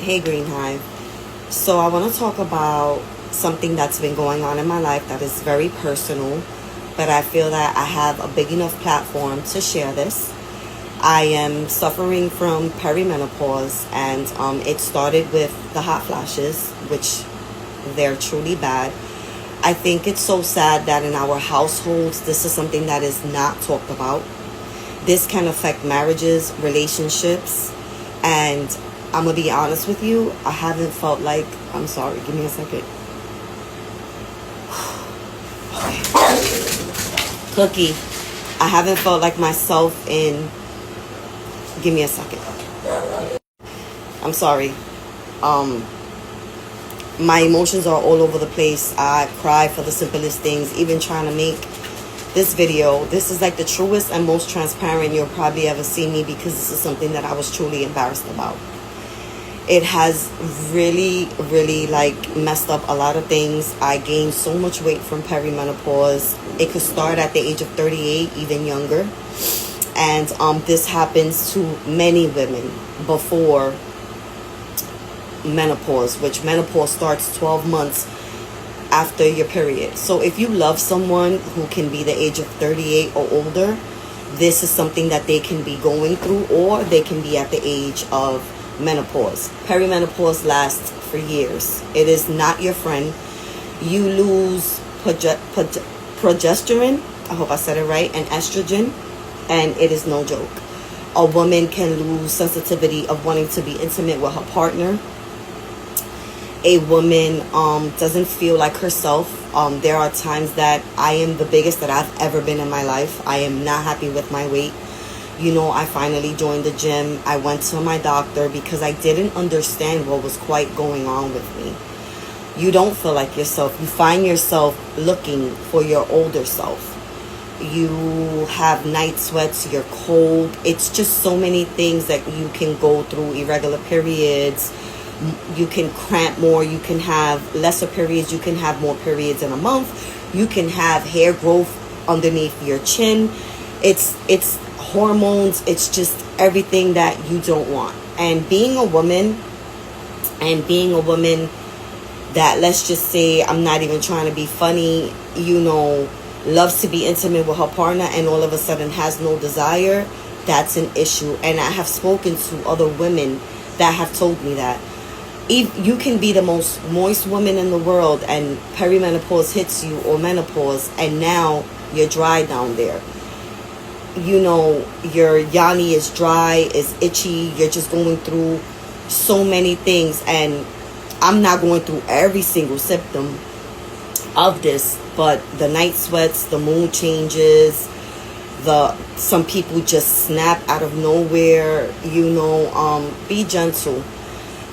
Hey, Green Hive. So I want to talk about something that's been going on in my life that is very personal, but I feel that I have a big enough platform to share this. I am suffering from perimenopause, and it started with the hot flashes, which they're truly bad. I think it's so sad that in our households, this is something that is not talked about. This can affect marriages, relationships, and I'm going to be honest with you, I haven't felt like, I'm sorry, give me a second. Okay. Cookie, I haven't felt like myself in, give me a second. I'm sorry. My emotions are all over the place. I cry for the simplest things, even trying to make this video. This is like the truest and most transparent you'll probably ever see me, because this is something that I was truly embarrassed about. It has really like messed up a lot of things. I gained so much weight from perimenopause. It could start at the age of 38, even younger. And this happens to many women before menopause, which menopause starts 12 months after your period. So if you love someone who can be the age of 38 or older, this is something that they can be going through, or they can be at the age of menopause. Perimenopause lasts for years. It is not your friend. You lose progesterone, I hope I said it right, and estrogen, and it is no joke. A woman can lose sensitivity of wanting to be intimate with her partner. A woman doesn't feel like herself. There are times that I am the biggest that I've ever been in my life. I am not happy with my weight. You know, I finally joined the gym. I went to my doctor because I didn't understand what was quite going on with me. You don't feel like yourself. You find yourself looking for your older self. You have night sweats, you're cold. It's just so many things that you can go through. Irregular periods. You can cramp more. You can have lesser periods. You can have more periods in a month. You can have hair growth underneath your chin. It's hormones. It's just everything that you don't want. And being a woman that, let's just say, I'm not even trying to be funny, loves to be intimate with her partner and all of a sudden has no desire, that's an issue. And I have spoken to other women that have told me that. You can be the most moist woman in the world and perimenopause hits you, or menopause, and now you're dry down there. Your yoni is dry, is itchy. You're just going through so many things, and I'm not going through every single symptom of this, but the night sweats, the mood changes, some people just snap out of nowhere. Be gentle.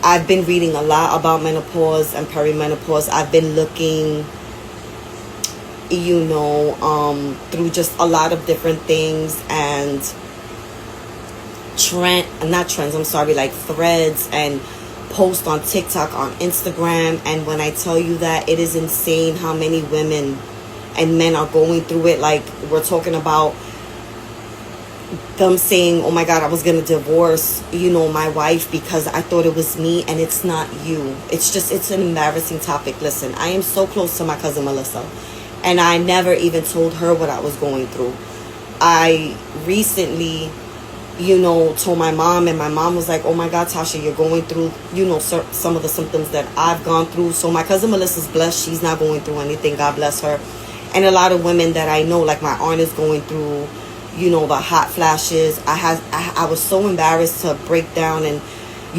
I've been reading a lot about menopause and perimenopause. I've been looking, through just a lot of different things and like threads and posts on TikTok, on Instagram. And when I tell you that, it is insane how many women and men are going through it. Like, we're talking about them saying, oh my God, I was going to divorce, my wife because I thought it was me, and it's not you. It's an embarrassing topic. Listen, I am so close to my cousin Melissa, and I never even told her what I was going through. I recently, told my mom, and my mom was like, oh my God, Tasha, you're going through, some of the symptoms that I've gone through. So my cousin Melissa's blessed. She's not going through anything. God bless her. And a lot of women that I know, like my aunt is going through, the hot flashes. I was so embarrassed to break down and,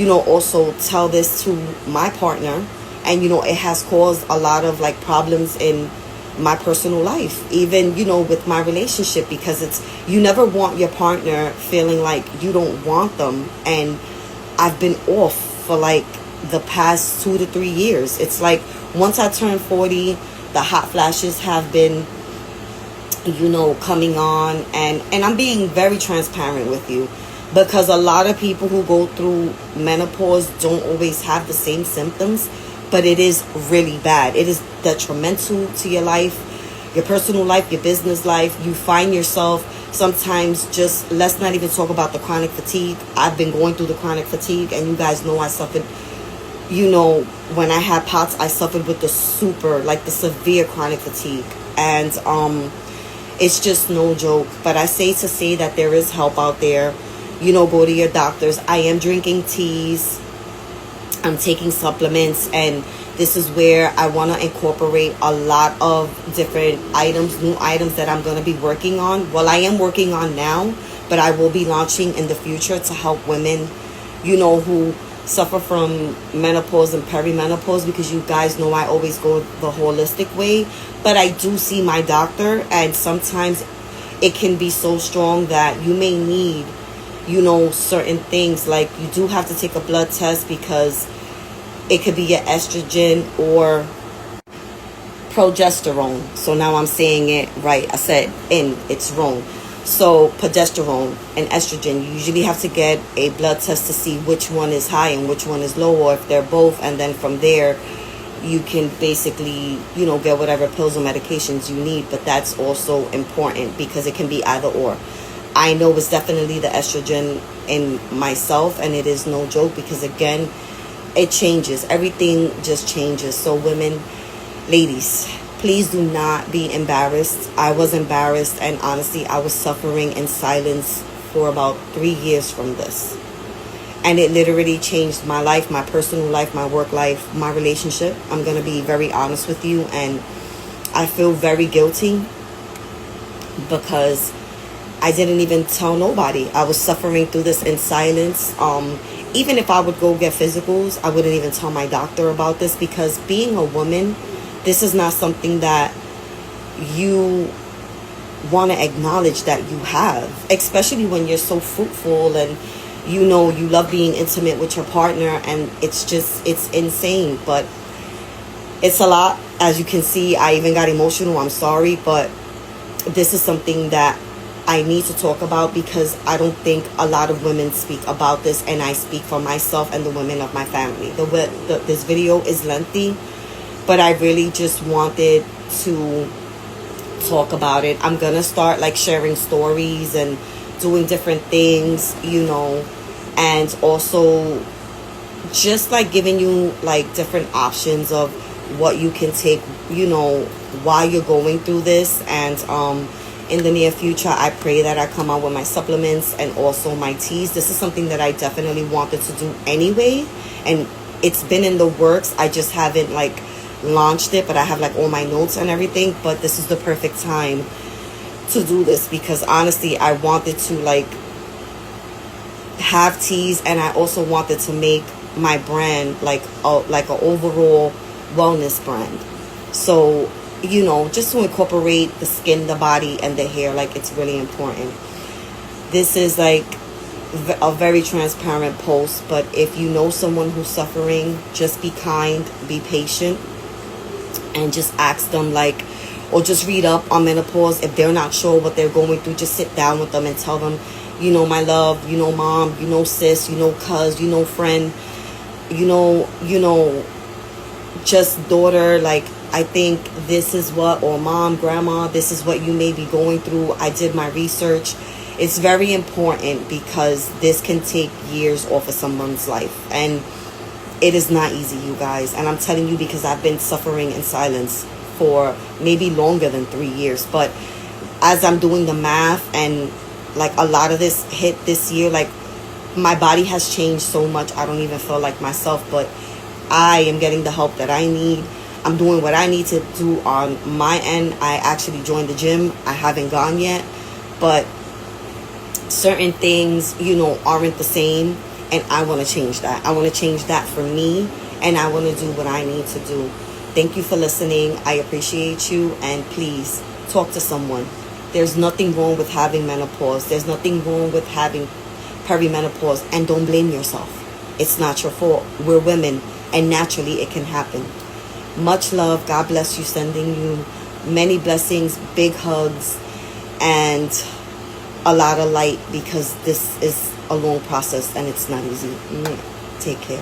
also tell this to my partner. And, it has caused a lot of like problems in my personal life, even, with my relationship, because you never want your partner feeling like you don't want them. And I've been off for like the past 2 to 3 years. It's like once I turned 40, the hot flashes have been, coming on, and I'm being very transparent with you, because a lot of people who go through menopause don't always have the same symptoms, but it is really bad. It is detrimental to your life, your personal life, your business life. You find yourself sometimes let's not even talk about the chronic fatigue. I've been going through the chronic fatigue, and you guys know I suffered you know, when I had POTS, I suffered with the severe chronic fatigue. And it's just no joke. But I say to say that there is help out there. You know, go to your doctors. I am drinking teas. I'm taking supplements. And this is where I want to incorporate a lot of different items, new items that I'm going to be working on. Well, I am working on now, but I will be launching in the future to help women, you know, who suffer from menopause and perimenopause, because you guys know I always go the holistic way. But I do see my doctor, and sometimes it can be so strong that you may need, you know, certain things. Like you do have to take a blood test because it could be your estrogen or progesterone. So now I'm saying it right. I said it's wrong. So progesterone and estrogen, you usually have to get a blood test to see which one is high and which one is low, or if they're both. And then from there, you can basically, you know, get whatever pills or medications you need. But that's also important because it can be either or. I know it's definitely the estrogen in myself, and it is no joke because, again, it changes. Everything just changes. So women, ladies, please do not be embarrassed. I was embarrassed, and honestly, I was suffering in silence for about 3 years from this. And it literally changed my life, my personal life, my work life, my relationship. I'm going to be very honest with you, and I feel very guilty because I didn't even tell nobody. I was suffering through this in silence. Even if I would go get physicals, I wouldn't even tell my doctor about this, because being a woman, this is not something that you want to acknowledge that you have, especially when you're so fruitful and, you know, you love being intimate with your partner, and it's insane. But it's a lot. As you can see, I even got emotional. I'm sorry, but this is something that I need to talk about because I don't think a lot of women speak about this, and I speak for myself and the women of my family. This video is lengthy, but I really just wanted to talk about it. I'm gonna start like sharing stories and doing different things, you know, and also just like giving you like different options of what you can take, you know, while you're going through this. And in the near future, I pray that I come out with my supplements and also my teas. This is something that I definitely wanted to do anyway, and it's been in the works. I just haven't like launched it, but I have like all my notes and everything. But this is the perfect time to do this because honestly, I wanted to like have teas, and I also wanted to make my brand like an overall wellness brand. So, you know, just to incorporate the skin, the body, and the hair, like it's really important. This is like a very transparent post, but if you know someone who's suffering, just be kind, be patient, and just ask them like, or just read up on menopause. If they're not sure what they're going through, just sit down with them and tell them, you know, my love, you know, mom, you know, sis, you know, cuz, you know, friend, you know, just daughter, like, I think this is what, or mom, grandma, this is what you may be going through. I did my research. It's very important because this can take years off of someone's life. And it is not easy, you guys. And I'm telling you because I've been suffering in silence for maybe longer than 3 years. But as I'm doing the math, and like a lot of this hit this year, like my body has changed so much. I don't even feel like myself, but I am getting the help that I need. I'm doing what I need to do on my end. I actually joined the gym. I haven't gone yet, but certain things, you know, aren't the same, and I want to change that. I want to change that for me, and I want to do what I need to do. Thank you for listening. I appreciate you, and please talk to someone. There's nothing wrong with having menopause. There's nothing wrong with having perimenopause, and don't blame yourself. It's not your fault. We're women, and naturally it can happen. Much love. God bless you. Sending you many blessings, big hugs, and a lot of light because this is a long process and it's not easy. Take care.